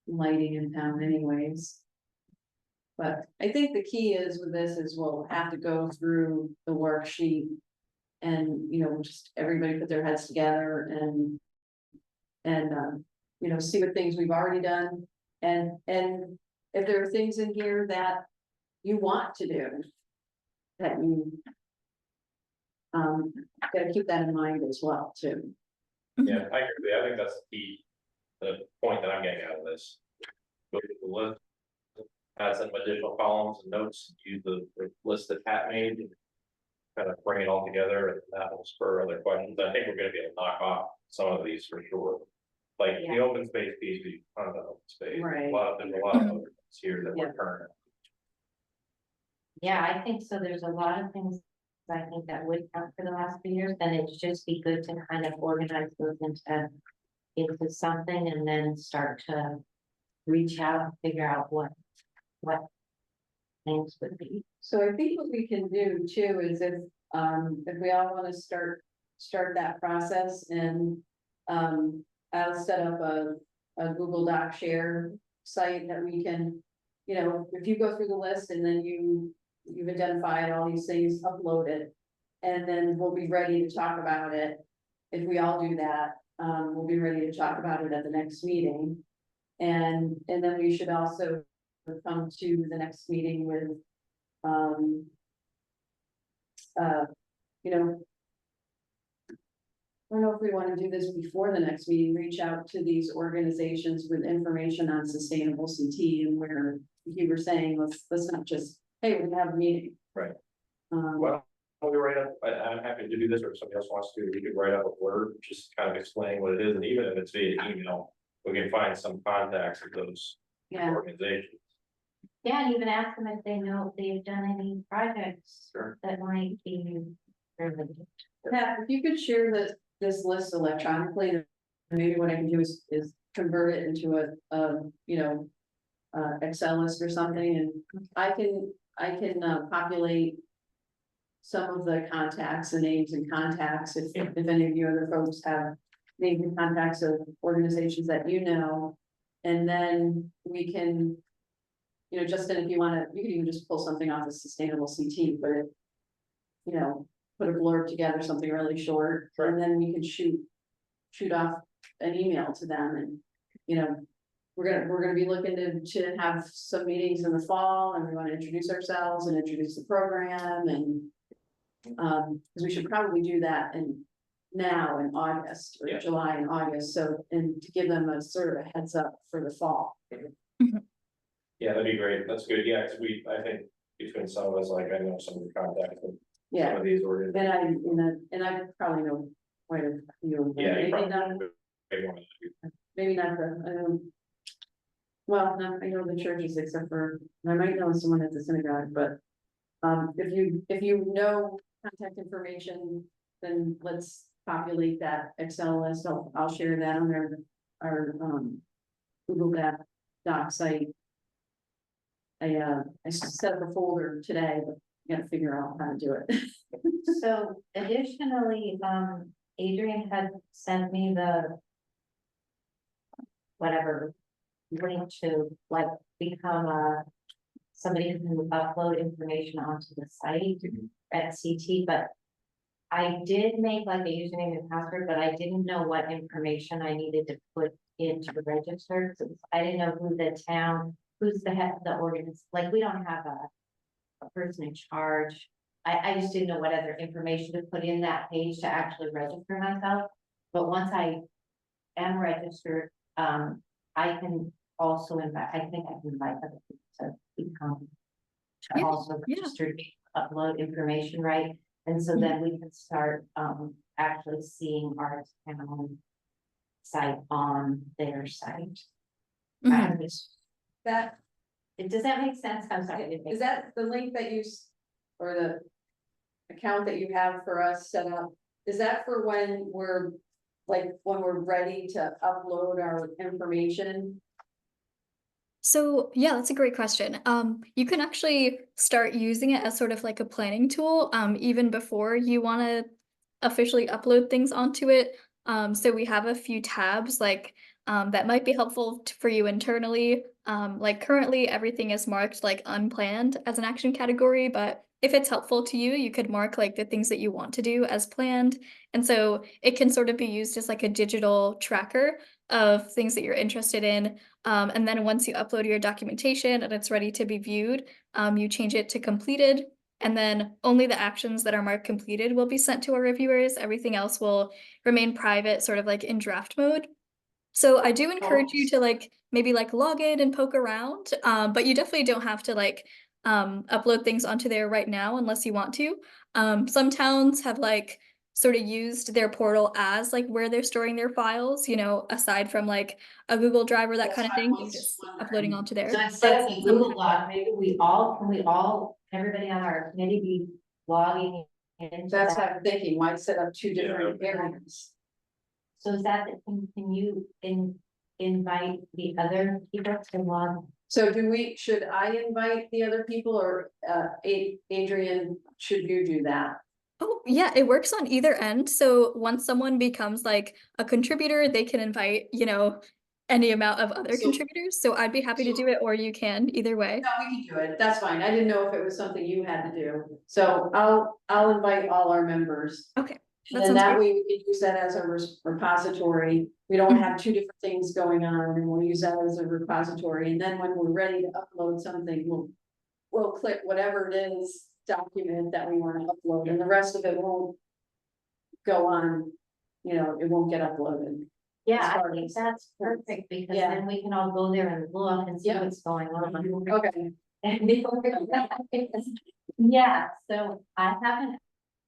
Lighting in town anyways. But I think the key is with this is we'll have to go through the worksheet. And, you know, just everybody put their heads together and. You know, see what things we've already done. And if there are things in here that you want to do. That you. Gotta keep that in mind as well, too. Yeah, I agree, I think that's the key, the point that I'm getting out of this. Go to the list. Add some additional columns and notes, use the list that Pat made. And kind of bring it all together, and that will spur other questions. I think we're gonna be able to knock off some of these for sure. Like the open space piece, we kind of open space, Right. there's a lot of other things here that we're current. Yeah, I think so. There's a lot of things I think that would count for the last few years, and it'd just be good to kind of organize those into something and then start to reach out and figure out what things would be. So I think what we can do too is if we all wanna start that process and. I'll set up a Google Doc share site that we can, you know, if you go through the list and then you've identified all these things, upload it. and then we'll be ready to talk about it. If we all do that, we'll be ready to talk about it at the next meeting. And then we should also come to the next meeting with, you know, I don't know if we want to do this before the next meeting, reach out to these organizations with information on sustainable CT and where you were saying, let's not just, hey, we're gonna have a meeting. Right. Um, Well, we write up, I'm happy to do this, or if somebody else wants to, we could write up a word, just kind of explain what it is, and even if it's via email, we can find some contacts of those yeah, organizations. Yeah, and even ask them if they know if they've done any projects Sure. that might be relevant. Pat, if you could share this list electronically, then maybe what I can do is convert it into a, you know, Excel list or something, and I can populate some of the contacts, the names and contacts, if any of you other folks have names and contacts of organizations that you know. And then we can, you know, Justin, if you wanna, you can even just pull something off of Sustainable CT, but if, you know, put a blurb together, something really short, and then we can shoot off an email to them, and, you know, we're gonna be looking to have some meetings in the fall, and we wanna introduce ourselves and introduce the program, and because we should probably do that now in August or Yeah. July and August, so, and to give them a sort of a heads up for the fall. Yeah, that'd be great, that's good, yeah, because I think between some of us, like, I know some of the contacts with some Yeah, of these organizations. and I probably know quite a few. Yeah, you Maybe probably not, know way more than I do. maybe not the, well, no, I know the churches except for, I might know someone at the synagogue, but. If you know contact information, then let's populate that Excel list. I'll share that on our Google Doc site. I set up a folder today, but I gotta figure out how to do it. So additionally, Adrian had sent me the whatever link to like become somebody who can upload information onto the site at CT, but I did make like a username and password, but I didn't know what information I needed to put into the register. So I didn't know who the town, who's the head of the organization, like we don't have a person in charge. I just didn't know what other information to put in that page to actually register myself. But once I am registered, I can also invite, I think I can invite other people to become. To Yeah, also yeah. register, upload information, right? And so then we can start, actually seeing our town site on their site. Mhm. That, Does that make sense? I'm sorry. I didn't make is that the link that or the account that you have for us set up? Is that for when we're ready to upload our information? So yeah, that's a great question. You can actually start using it as sort of like a planning tool, even before you want to officially upload things onto it. So we have a few tabs like that might be helpful for you internally. Like currently everything is marked like unplanned as an action category, but if it's helpful to you, you could mark like the things that you want to do as planned. And so it can sort of be used as like a digital tracker of things that you're interested in. And then once you upload your documentation and it's ready to be viewed, you change it to completed. And then only the actions that are marked completed will be sent to our reviewers. Everything else will remain private, sort of like in draft mode. So I do encourage you to like maybe like log in and poke around, but you definitely don't have to like upload things onto there right now unless you want to. Some towns have like sort of used their portal as like where they're storing their files, you know, aside from like a Google Drive or that That's kind of what I thing, was just wondering. uploading onto there. So instead of But a some Google have Doc, maybe everybody on our committee be logging into That's that. what I'm thinking, why set up two Yeah, different okay. areas? So is that, can you invite the other people to log? So should I invite the other people, or Adrian, should you do that? Oh, yeah, it works on either end. So once someone becomes like a contributor, they can invite, you know, any amount of other So- contributors, so I'd be happy to do it, or you can, either way. No, we can do it, that's fine, I didn't know if it was something you had to do, so I'll invite all our members. Okay, And that then sounds that great. way we can use that as a repository, we don't have two different things going on, and we'll use that as a repository, and then when we're ready to upload something, we'll click whatever it is, document that we wanna upload, and the rest of it won't go on, you know, it won't get uploaded. Yeah, As I far think as- that's perfect, because Yeah. then we can all go there and look and see Yeah. what's going on. Okay, Yeah, so I haven't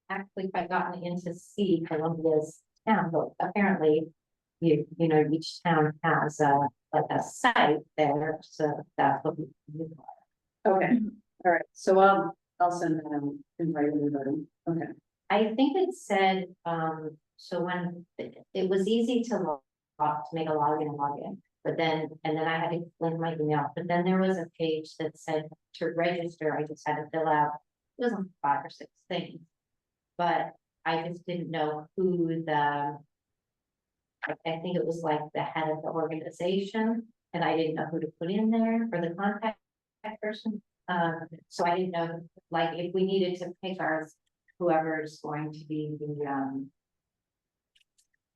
actually quite gotten in to see Columbia's town, but apparently you know, each town has like a site there, so that's what we do. okay, all right, so I'll send that out, invite everybody, okay. I think it said, so when, it was easy to make a login and login. But then, and then I had to link my email, but then there was a page that said to register, I just had to fill out, it was like 5 or 6 things. But I just didn't know who I think it was like the head of the organization, and I didn't know who to put in there for the contact person. So I didn't know, like, if we needed to pick ours, whoever's going to be the,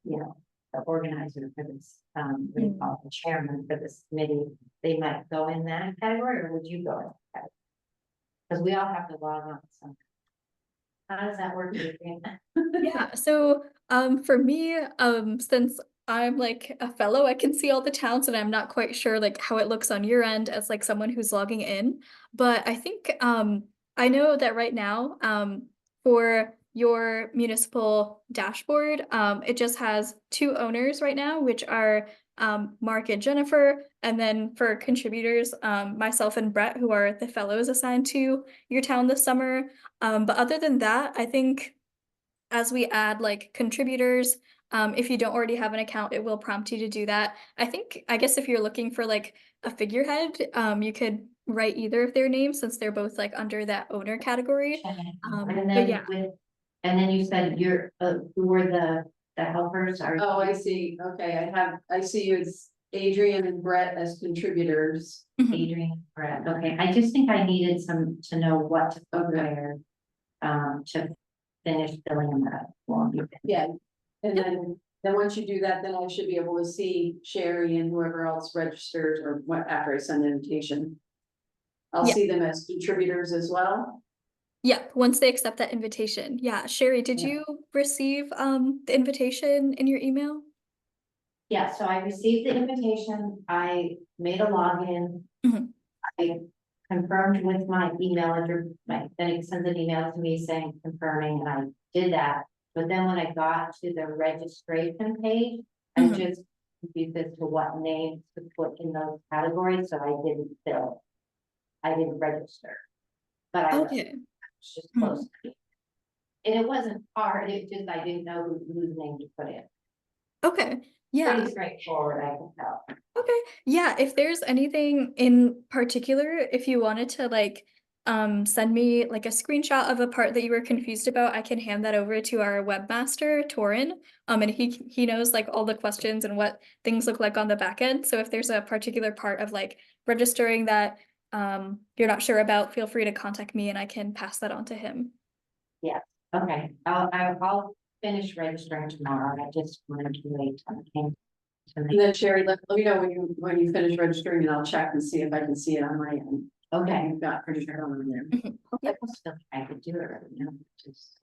you know, the organizer for this, what do you call it, the chairman for this committee, they might go in that category, or would you go in that category? Because we all have to log on, so. How does that work, Adrian? Yeah, so for me, since I'm like a fellow, I can see all the towns, and I'm not quite sure like how it looks on your end as like someone who's logging in. But I think I know that right now, for your municipal dashboard, it just has 2 owners right now, which are Mark and Jennifer, and then for contributors, myself and Brett, who are the fellows assigned to your town this summer. But other than that, I think as we add like contributors, if you don't already have an account, it will prompt you to do that. I guess if you're looking for like a figurehead, you could write either of their names, since they're both like under that owner category. And But then yeah. and then you said you're, who were the helpers, are? Oh, I see, okay, I see you as Adrian and Brett as contributors. Mhm. Adrian, Brett, okay, I just think I needed to know what to put where, to finish filling in that form. Yeah, and then once you do that, then I should be able to see Sherry and whoever else registers or what, after I send the invitation. I'll Yeah. see them as contributors as well. Yeah, once they accept that invitation. Yeah, Sherry, did Yeah. you receive the invitation in your email? Yeah, so I received the invitation, I made a login. Mhm. I confirmed with my email address, then it sends an email to me saying confirming, and I did that. But then when I got to the registration page, I Mhm. just confused as to what names to put in those categories, so I didn't fill. I didn't register. But I was Okay. just close. And it wasn't hard, it just, I didn't know whose name to put in. Okay. Yeah. Pretty straightforward, I can tell. Okay. Yeah, if there's anything in particular, if you wanted to like send me like a screenshot of a part that you were confused about, I can hand that over to our webmaster, Torin. And he knows like all the questions and what things look like on the back end. So if there's a particular part of like registering that you're not sure about, feel free to contact me and I can pass that on to him. Okay, I'll finish registering tomorrow, I just wanted to wait till it came to And me. then Sherry, let me know when you finish registering, and I'll check and see if I can see it on my end. Okay. You've got pretty sure on there. I still, I could do it, you know, just.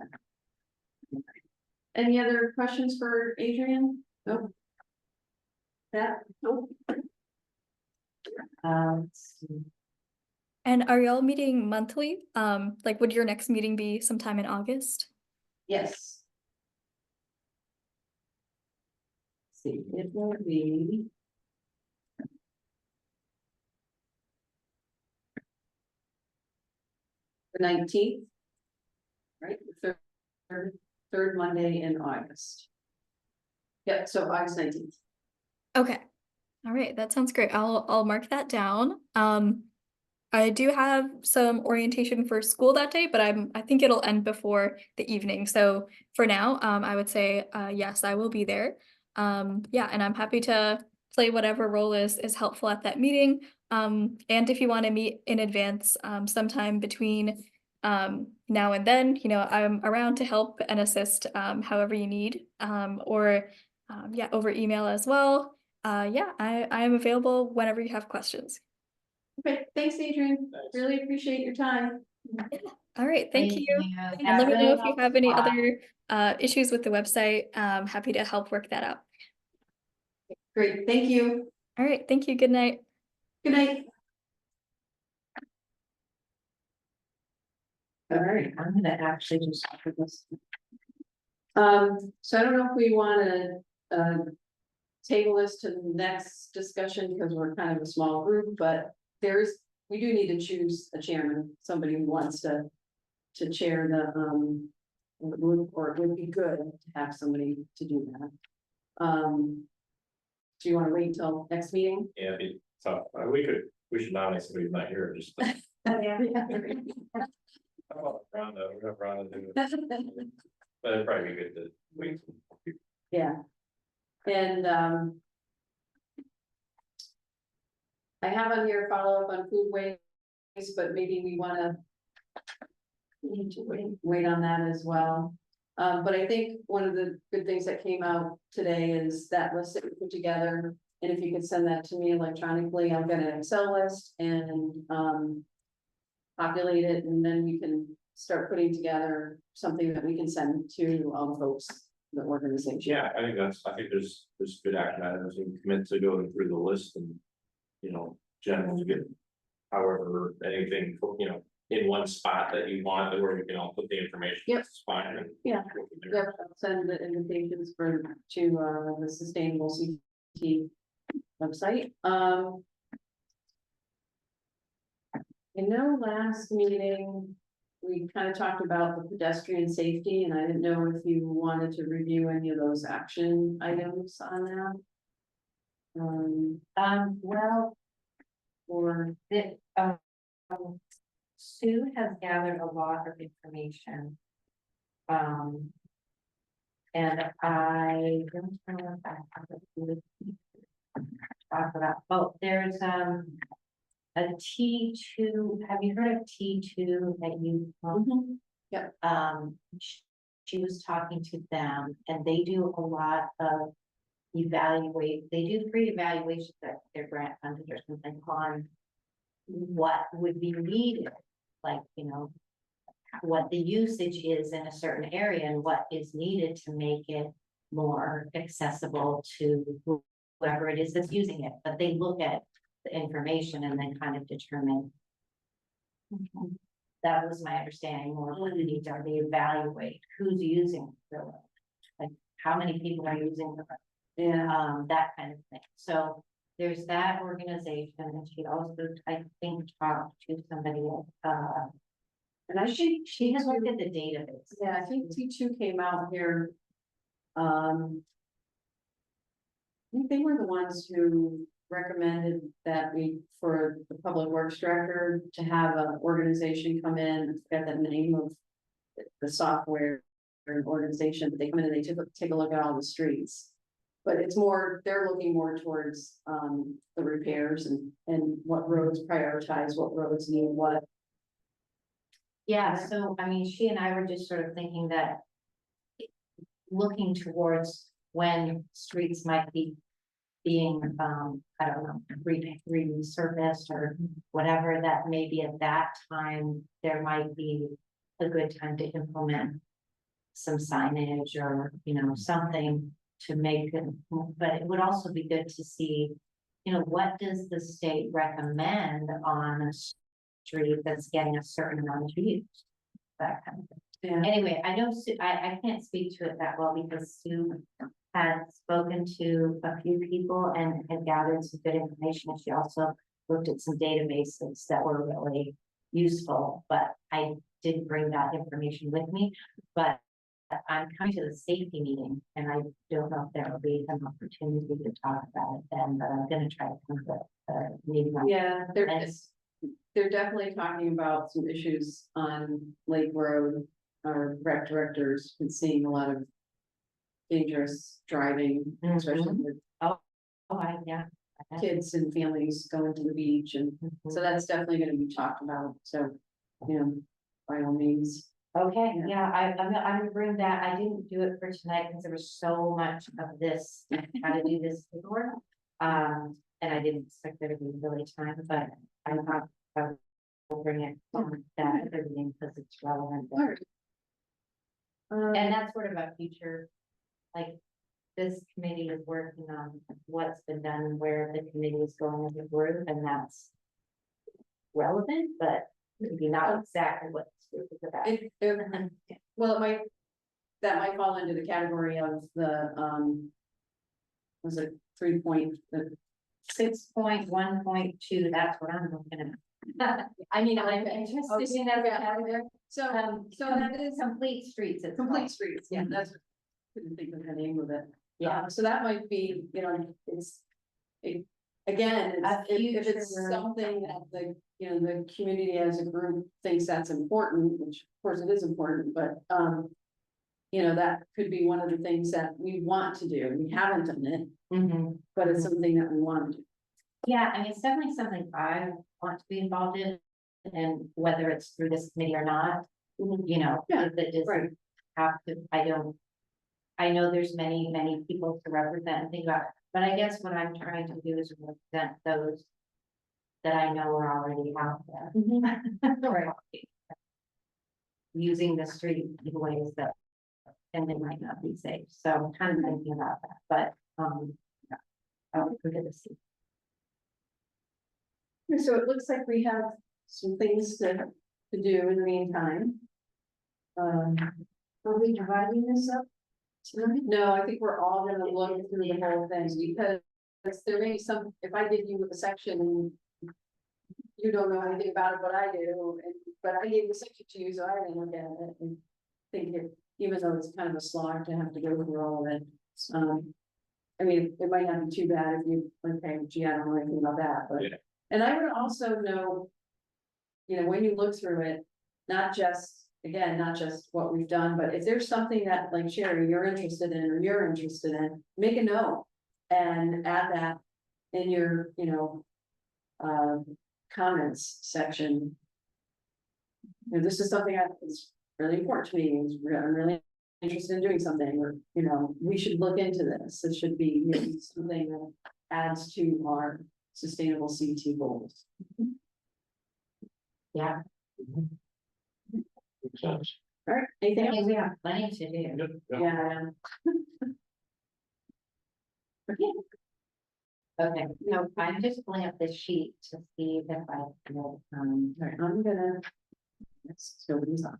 Any other questions for Adrian? Nope. That, nope. Let's see. And are y'all meeting monthly? Like would your next meeting be sometime in August? Yes. See, it will be. The 19th. Right, the third Monday in August. Yep, so August 19th. Okay. All right, that sounds great. I'll mark that down. I do have some orientation for school that day, but I think it'll end before the evening. So for now, I would say yes, I will be there. Yeah, and I'm happy to play whatever role is helpful at that meeting. And if you want to meet in advance, sometime between now and then, I'm around to help and assist however you need, or yeah, over email as well. Yeah, I am available whenever you have questions. Okay, thanks, Adrian. Thanks. Really appreciate your time. All right, thank you. And That let me know really if you helps have a any lot. other issues with the website. Happy to help work that out. Great, thank you. All right, thank you. Good night. Good night. All right, I'm gonna actually just for this. so I don't know if we wanna, table this to the next discussion, because we're kind of a small group, but we do need to choose a chairman, somebody who wants to chair the, group, or it would be good to have somebody to do that. Do you wanna wait till next meeting? Yeah, it'd be tough. We should nominate somebody who's not here, just. Yeah. How about Rhonda? We're gonna have Rhonda do it. But it'd probably be good to wait. Yeah. And, I have on here follow-up on food waste, but maybe we wanna. We need to wait on that as well. But I think one of the good things that came out today is that list that we put together. And if you could send that to me electronically, I'll get an Excel list and, populate it, and then we can start putting together something that we can send to all the folks, the organization. Yeah, I think there's good action items and commit to going through the list and, Jen will get. However, anything, in one spot that you want, where we can all put the information. Yep. It's fine. And Yeah. go from there. Yep, I'll send the invitations to the Sustainable CT website. Last meeting, we kind of talked about the pedestrian safety, and I didn't know if you wanted to review any of those action items on that. Well, Or, Sue has gathered a lot of information. And I don't know if I have it. Talk about, there's a T2, have you heard of T2 that you? Yep. She was talking to them, and they do a lot of they do free evaluations that they're grant funded or something on what would be needed, like, what the usage is in a certain area and what is needed to make it more accessible to whoever it is that's using it. But they look at the information and then kind of determine. That was my understanding, more what the needs are. They evaluate who's using the road, like how many people are using the road. yeah, That kind of thing. So there's that organization, and she also, I think, talked to somebody, and I think, she has looked at the database. yeah, I think T2 came out here. I think they were the ones who recommended that for the public works director to have an organization come in, I forgot the name of the software organization, but they come in and they take a look at all the streets. But it's more, they're looking more towards, the repairs and what roads prioritize, what roads need what. Yeah, so I mean, she and I were just sort of thinking that looking towards when streets might be being, I don't know, resurfaced or whatever, that maybe at that time, there might be a good time to implement some signage or, something to make it, but it would also be good to see, what does the state recommend on a street that's getting a certain amount of use? That kind of thing. Yeah. Anyway, I know Sue, I can't speak to it that well because Sue had spoken to a few people and had gathered some good information. And she also looked at some databases that were really useful, but I didn't bring that information with me. But I'm coming to the safety meeting and I don't know if there will be an opportunity to talk about it then, but I'm gonna try to come to the meeting. Yeah, they're definitely talking about some issues on Lake Road. Our rec directors been seeing a lot of dangerous driving, especially with Yeah. kids and families going to the beach, and so that's definitely gonna be talked about, so, you know, by all means. Okay, Yeah. yeah, I'm gonna bring that, I didn't do it for tonight because there was so much of this, how to do this before. And I didn't expect there to be really time, but I'm not, I will bring it on that at the beginning because it's relevant. Alright. And that's sort of a future, like, this committee is working on what's been done and where the committee is going as a group, and that's relevant, but maybe not exactly what this group is about. Well, it might, that might fall into the category of the, was it 3.6? 6.1.2, that's what I'm looking at. I mean, I'm interested in that category. So, so that is Complete streets. It's complete called. streets, yeah, that's, couldn't think of the name of it. Yeah. So that might be, you know, again, A if it's future- something that the, you know, the community as a group thinks that's important, which of course it is important, but, you know, that could be one of the things that we want to do. We haven't done it, Mhm. but it's something that we want to do. Yeah, I mean, it's definitely something I want to be involved in, and whether it's through this committee or not, you know, Yeah, that doesn't right. have to, I know there's many people to represent and think about, but I guess what I'm trying to do is represent those that I know are already out there. Right. Using the street in ways that, and they might not be safe, so I'm kind of thinking about that, but, yeah. I'll forget to see. So it looks like we have some things to do in the meantime. Are we dividing this up? No, I think we're all gonna look through the whole thing, because there may be some, if I give you a section. and You don't know anything about it, but I do, but I gave the section to you, so I didn't look at it and think it, even though it's kind of a slog to have to go through all of it. I mean, it might not be too bad if you, okay, gee, I don't know anything about that, but, Yeah. and I would also know. You know, when you look through it, not just, again, not just what we've done, but if there's something that, like Sherry, you're interested in, or you're interested in, make a note. And add that in your, you know, comments section. You know, this is something that is really important to me, I'm really interested in doing something, or, you know, we should look into this, it should be maybe something that adds to our sustainable CT goals. Yeah. Makes sense. All right, anything I mean, else? we have plenty to do. Yep, yep. Yeah. Okay, so I'm just pulling up this sheet to see if I can, All right, I'm gonna. Let's go these on.